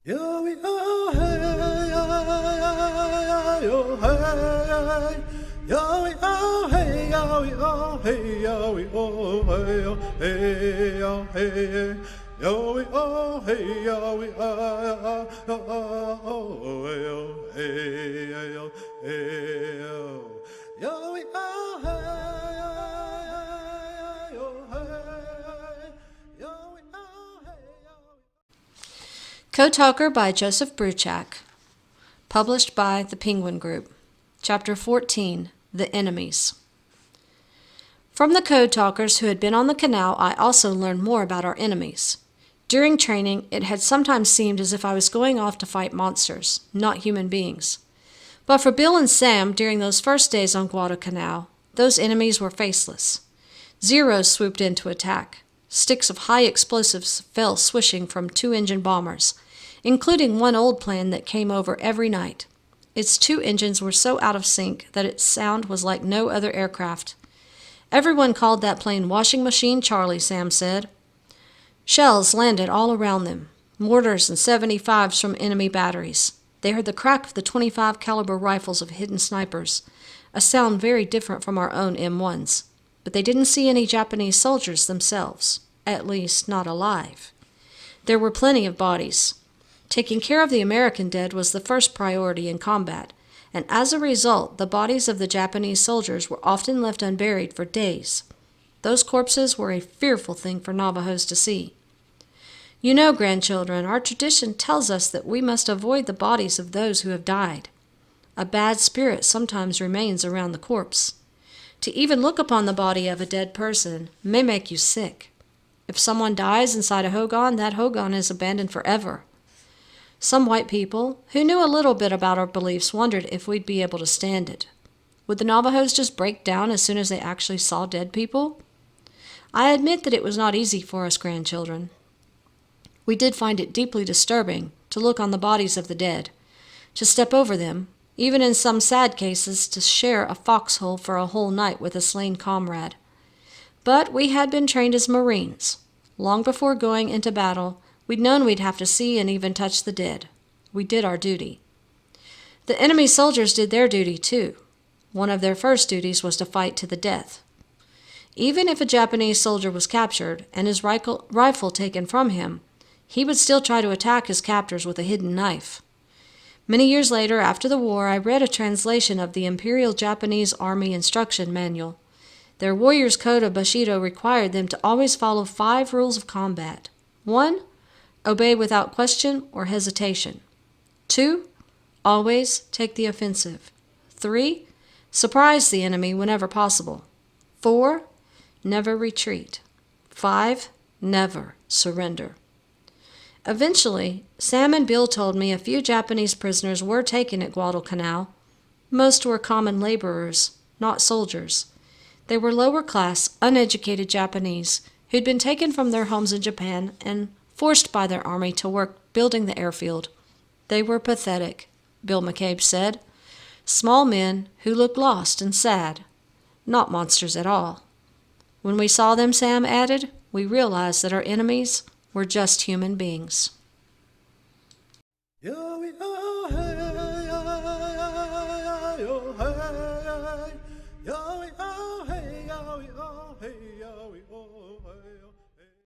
Yo, oh, hey, yo, hey, yo, oh, hey, yo, oh, hey, yo, oh, hey, yo, hey, yo, hey, yo, oh, hey, yo, oh, yo, hey, yo, hey, yo, oh, hey, yo, hey, yo, oh, hey, yo. Code Talker by Joseph Bruchac. Published by the Penguin Group. Chapter 14, The Enemies. From the Code Talkers who had been on the canal, I also learned more about our enemies. During training, it had sometimes seemed as if I was going off to fight monsters, not human beings. But for Bill and Sam, during those first days on Guadalcanal, those enemies were faceless. Zeros swooped in to attack. Sticks of high explosives fell swishing from two-engine bombers, including one old plane that came over every night. Its two engines were so out of sync that its sound was like no other aircraft. Everyone called that plane Washing Machine Charlie, Sam said. Shells landed all around them, mortars and 75s from enemy batteries. They heard the crack of the 25 caliber rifles of hidden snipers, a sound very different from our own M1s. But they didn't see any Japanese soldiers themselves, at least not alive. There were plenty of bodies. Taking care of the American dead was the first priority in combat, and as a result, the bodies of the Japanese soldiers were often left unburied for days. Those corpses were a fearful thing for Navajos to see. You know, grandchildren, our tradition tells us that we must avoid the bodies of those who have died. A bad spirit sometimes remains around the corpse. To even look upon the body of a dead person may make you sick. If someone dies inside a hogan, that hogan is abandoned forever. Some white people, who knew a little bit about our beliefs, wondered if we'd be able to stand it. Would the Navajos just break down as soon as they actually saw dead people? I admit that it was not easy for us grandchildren. We did find it deeply disturbing to look on the bodies of the dead, to step over them, even in some sad cases to share a foxhole for a whole night with a slain comrade. But we had been trained as Marines. Long before going into battle, we'd known we'd have to see and even touch the dead. We did our duty. The enemy soldiers did their duty too. One of their first duties was to fight to the death. Even if a Japanese soldier was captured and his rifle taken from him, he would still try to attack his captors with a hidden knife. Many years later, after the war, I read a translation of the Imperial Japanese Army Instruction Manual. Their Warrior's Code of Bushido required them to always follow 5 rules of combat. 1. Obey without question or hesitation. 2. Always take the offensive. 3. Surprise the enemy whenever possible. 4. Never retreat. 5. Never surrender. Eventually, Sam and Bill told me a few Japanese prisoners were taken at Guadalcanal. Most were common laborers, not soldiers. They were lower-class, uneducated Japanese who'd been taken from their homes in Japan and forced by their army to work building the airfield. They were pathetic, Bill McCabe said. Small men who looked lost and sad. Not monsters at all. When we saw them, Sam added, we realized that our enemies were just human beings. Yo,